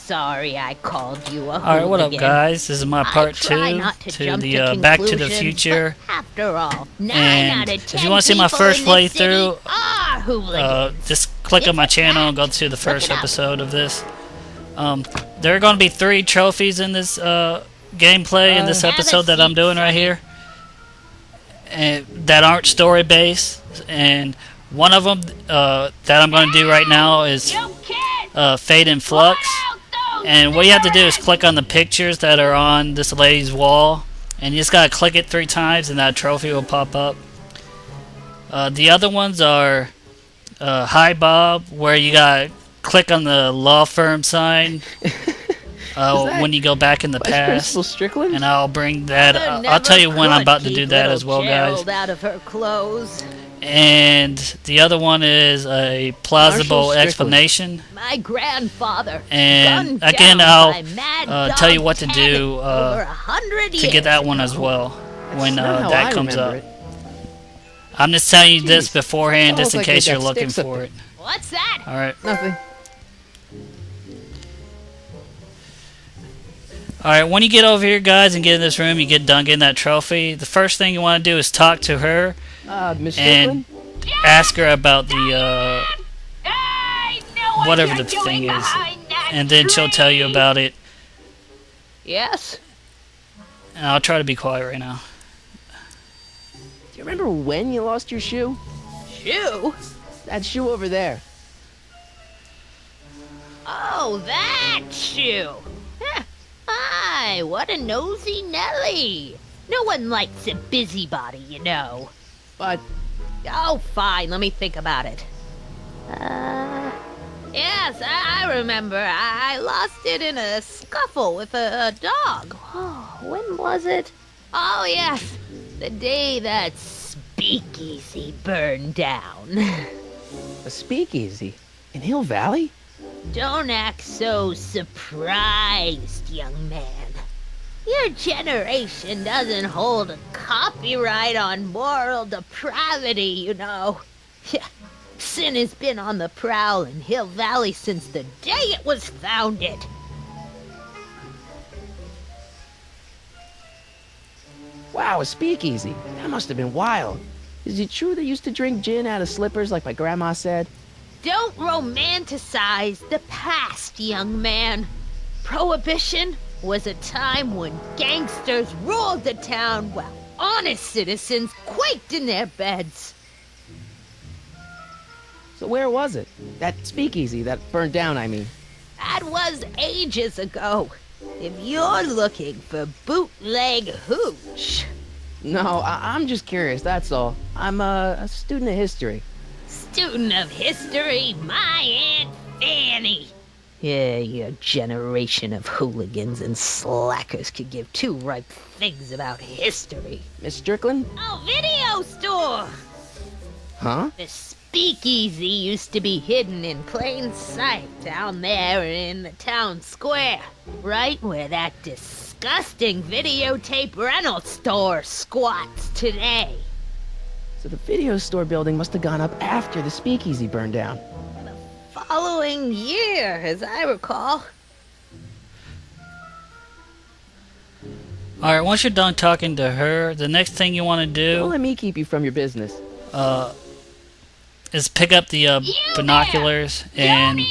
sorry I called you a Alright, what up hooligan. guys? This is my part try 2 not to to jump the to Back to the conclusions, Future. but after all, 9 And out of if 10 you want to see my people first in this city playthrough, are hooligans. just click on my channel and go to the first episode of this. There are going to be 3 trophies in this gameplay in this episode that I'm doing right here, and that aren't story based. And one of them that I'm going to do right now is Fade and Flux. And what you have to do is click on the pictures that are on this lady's wall, and you just gotta click it 3 times, and that trophy will pop up. The other ones are Hi Bob, where you gotta click on the law firm sign when you go back in the past. And I'll bring that. I'll tell you when I'm about to do that as well, guys. Out of her clothes. And the other one is a plausible explanation. My grandfather. And again, I'll tell you what to do to get that one as well when that comes up. I'm just telling you this beforehand, just in case you're looking for it. What's that? Alright. Nothing. Alright, when you get over here, guys, and get in this room, you get done getting that trophy. The first thing you want to do is talk to her and ask her about the whatever the thing is, and then she'll tell you about it. Yes. And I'll try to be quiet right now. Do you remember when you lost your shoe? Shoe? That shoe over there. Oh, that shoe. Hi, what a nosy Nelly. No one likes a busybody, you know. But... Oh, fine, let me think about it. Yes, I remember. I lost it in a scuffle with a dog. Oh, when was it? Oh, yes, the day that speakeasy burned down. A speakeasy? In Hill Valley? Don't act so surprised, young man. Your generation doesn't hold a copyright on moral depravity, you know. Sin has been on the prowl in Hill Valley since the day it was founded. Wow, a speakeasy. That must have been wild. Is it true they used to drink gin out of slippers like my grandma said? Don't romanticize the past, young man. Prohibition was a time when gangsters ruled the town while honest citizens quaked in their beds. So where was it? That speakeasy that burned down, I mean. That was ages ago. If you're looking for bootleg hooch. No, I'm just curious, that's all. I'm a student of history. Student of history, my Aunt Fanny. Yeah, your generation of hooligans and slackers could give 2 ripe figs about history. Miss Strickland? Oh, video store! Huh? The speakeasy used to be hidden in plain sight down there in the town square. Right where that disgusting videotape rental store squats today. So the video store building must have gone up after the speakeasy burned down. Following year, as I recall. Alright, once you're done talking to her, the next thing you want to do... Don't let me keep you from your business. Is pick up the binoculars and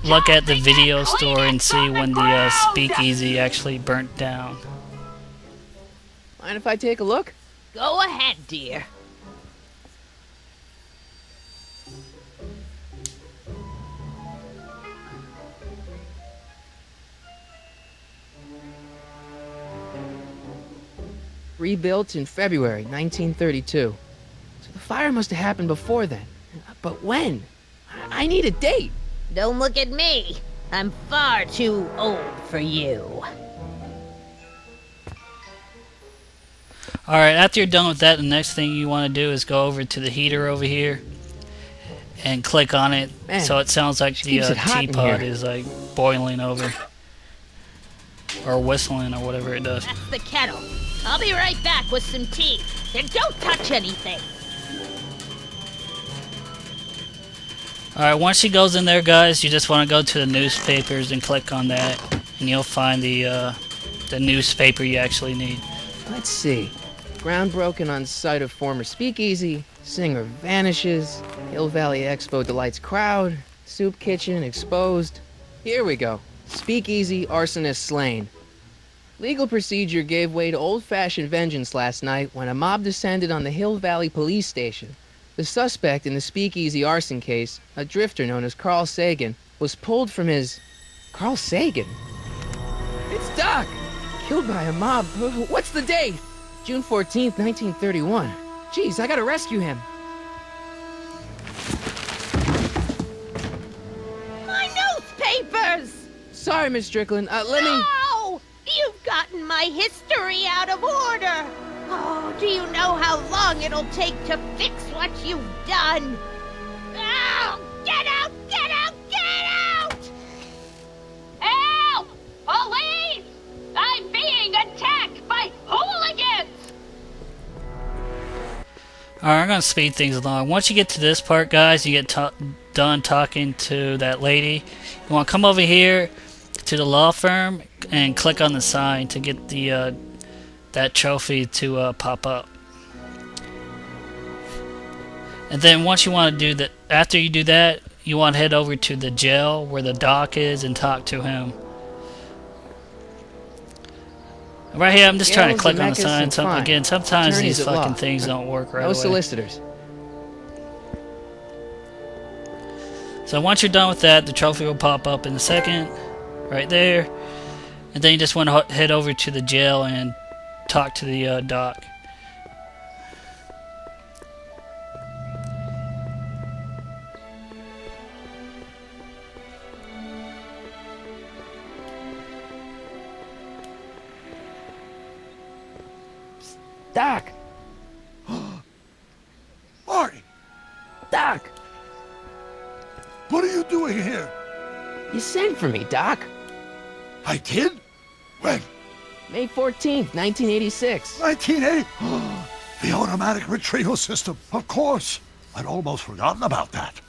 look at the video store and see when the speakeasy actually burnt down. Mind if I take a look? Go ahead, dear. Rebuilt in February 1932. So the fire must have happened before then. But when? I need a date. Don't look at me. I'm far too old for you. Alright, after you're done with that, the next thing you want to do is go over to the heater over here and click on it. Man, so it sounds like the teapot is like boiling over. Or whistling or whatever it does. That's the kettle. I'll be right back with some tea. And don't touch anything. Alright, once she goes in there, guys, you just want to go to the newspapers and click on that, and you'll find the newspaper you actually need. Let's see. Ground broken on site of former speakeasy. Singer vanishes. Hill Valley Expo delights crowd. Soup kitchen exposed. Here we go. Speakeasy arsonist slain. Legal procedure gave way to old-fashioned vengeance last night when a mob descended on the Hill Valley police station. The suspect in the speakeasy arson case, a drifter known as Carl Sagan, was pulled from his... Carl Sagan? It's Doc! Killed by a mob. What's the date? June 14th, 1931. Jeez, I gotta rescue him. My newspapers! Sorry, Miss Strickland. Let me... No! You've gotten my history out of order! Oh, do you know how long it'll take to fix what you've done? Oh, get out! Get out! Get out! Help! Police! I'm being attacked by hooligans! Alright, I'm going to speed things along. Once you get to this part, guys, you get done talking to that lady. You want to come over here to the law firm and click on the sign to get the that trophy to pop up. And then once you want to do that, after you do that, you want to head over to the jail where the doc is and talk to him. Right here, I'm just trying to click on the sign. Sometimes these fucking things don't work right away. No solicitors. So once you're done with that, the trophy will pop up in a second, right there. And then you just want to head over to the jail and talk to the doc. Doc! Marty, Doc! what are you doing here? You sent for me, Doc. I did? When? May 14th, 1986. 1980? The automatic retrieval system, of course. I'd almost forgotten about that.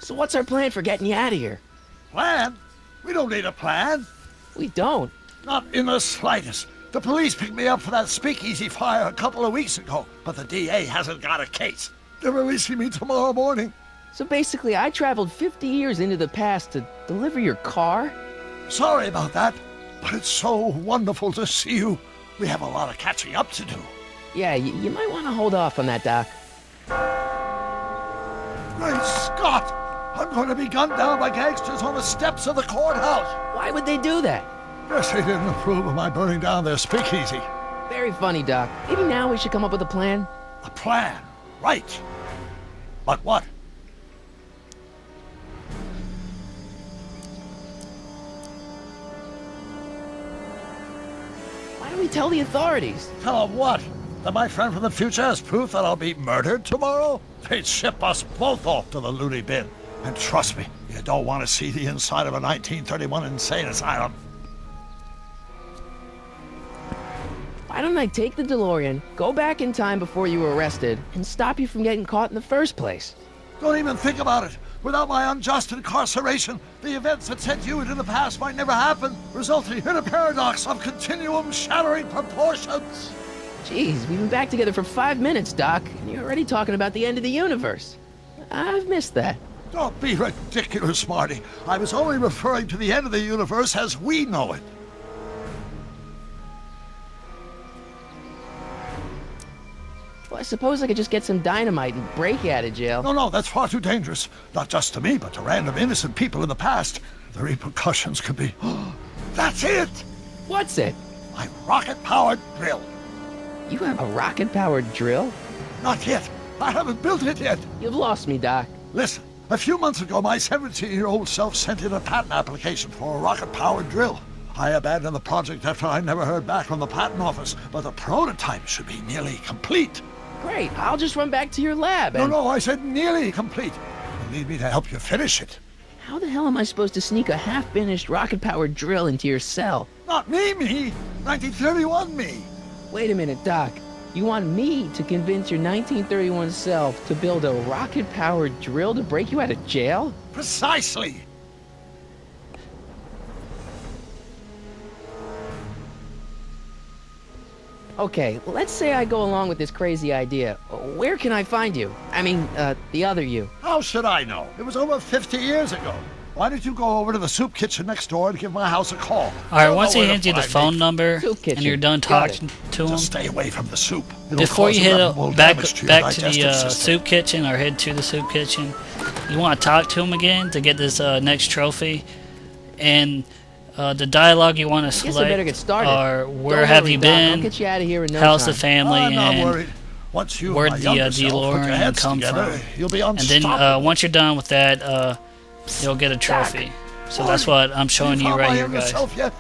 So what's our plan for getting you out of here? Plan? We don't need a plan. We don't. Not in the slightest. The police picked me up for that speakeasy fire a couple of weeks ago, but the DA hasn't got a case. They're releasing me tomorrow morning. So basically, I traveled 50 years into the past to deliver your car? Sorry about that, but it's so wonderful to see you. We have a lot of catching up to do. Yeah, you might want to hold off on that, Doc. Great Scott! I'm going to be gunned down by gangsters on the steps of the courthouse. Why would they do that? Guess they didn't approve of my burning down their speakeasy. Very funny, Doc. Maybe now we should come up with a plan? A plan, right. But what? Why don't we tell the authorities? Tell them what? That my friend from the future has proof that I'll be murdered tomorrow? They'd ship us both off to the loony bin. And trust me, you don't want to see the inside of a 1931 insane asylum. Why don't I take the DeLorean, go back in time before you were arrested, and stop you from getting caught in the first place? Don't even think about it. Without my unjust incarceration, the events that sent you into the past might never happen, resulting in a paradox of continuum shattering proportions. Jeez, we've been back together for 5 minutes, Doc, and you're already talking about the end of the universe. I've missed that. Don't be ridiculous, Marty. I was only referring to the end of the universe as we know it. Well, I suppose I could just get some dynamite and break you out of jail. No, that's far too dangerous. Not just to me, but to random innocent people in the past. The repercussions could be... That's it! What's it? My rocket-powered drill. You have a rocket-powered drill? Not yet. I haven't built it yet. You've lost me, Doc. Listen, a few months ago, my 17-year-old self sent in a patent application for a rocket-powered drill. I abandoned the project after I never heard back from the patent office, but the prototype should be nearly complete. Great, I'll just run back to your lab and... No, I said nearly complete. You need me to help you finish it. How the hell am I supposed to sneak a half-finished rocket-powered drill into your cell? Not me! 1931 me! Wait a minute, Doc. You want me to convince your 1931 self to build a rocket-powered drill to break you out of jail? Precisely! Okay, let's say I go along with this crazy idea. Where can I find you? I mean, the other you. How should I know? It was over 50 years ago. Why don't you go over to the soup kitchen next door and give my house a call? Alright, once he hands you the phone number and you're done talking to him, Just stay away from the soup. before you head back to the soup kitchen or head to the soup kitchen, you want to talk to him again to get this next trophy. And the dialogue you want to select are where have you been, how's the family, and once you where the DeLorean come from. You'll be and then once you're done with that, you'll get a trophy. So that's what I'm showing you right here, guys. Where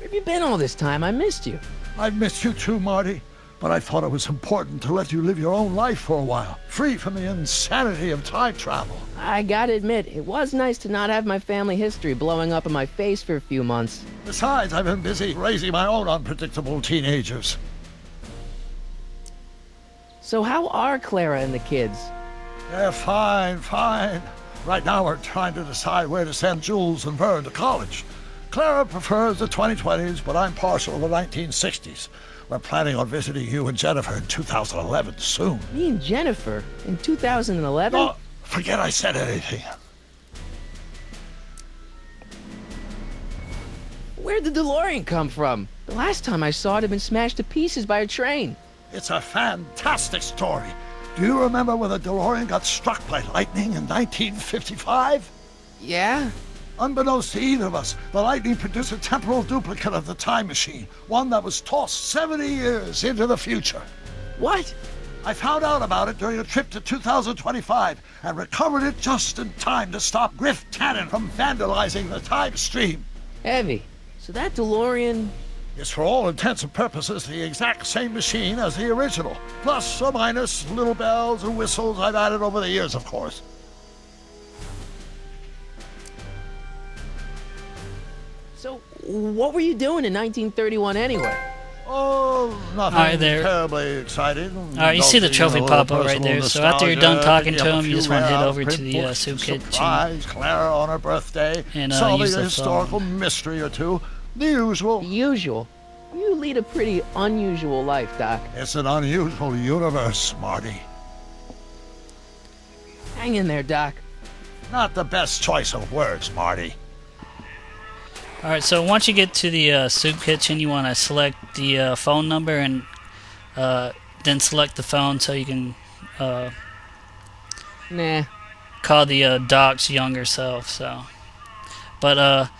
have you been all this time? I missed you. I've missed you too, Marty. But I thought it was important to let you live your own life for a while, free from the insanity of time travel. I gotta admit, it was nice to not have my family history blowing up in my face for a few months. Besides, I've been busy raising my own unpredictable teenagers. So how are Clara and the kids? They're fine, fine. Right now we're trying to decide where to send Jules and Vern to college. Clara prefers the 2020s, but I'm partial to the 1960s. We're planning on visiting you and Jennifer in 2011 soon. Me and Jennifer? In 2011? Oh, forget I said anything. Where'd the DeLorean come from? The last time I saw it had been smashed to pieces by a train. It's a fantastic story. Do you remember when the DeLorean got struck by lightning in 1955? Yeah? Unbeknownst to either of us, the lightning produced a temporal duplicate of the time machine, one that was tossed 70 years into the future. What? I found out about it during a trip to 2025 and recovered it just in time to stop Griff Tannen from vandalizing the time stream. Heavy. So that DeLorean... It's for all intents and purposes the exact same machine as the original, plus or minus little bells and whistles I've added over the years, of course. So, what were you doing in 1931 anyway? Oh, nothing terribly exciting. Alright, you see the trophy pop up right there. So after you're done talking to him, you just want to head over to the soup kitchen. Surprise Clara on her birthday. And solving a historical mystery or two. The usual. The usual? You lead a pretty unusual life, Doc. It's an unusual universe, Marty. Hang in there, Doc. Not the best choice of words, Marty. Alright, so once you get to the soup kitchen, you want to select the phone number and then select the phone so you can call the Doc's younger self. So, but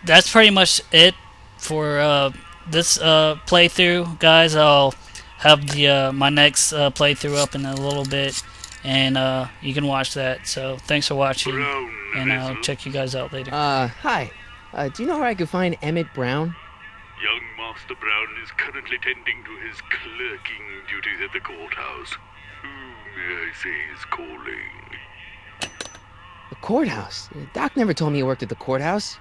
that's pretty much it for this playthrough, guys. I'll have the my next playthrough up in a little bit, and you can watch that. So thanks for watching, and I'll check you guys out later. Hi. Do you know where I could find Emmett Brown? Young Master Brown is currently tending to his clerking duties at the courthouse. Who, may I say, is calling? The courthouse? Doc never told me he worked at the courthouse.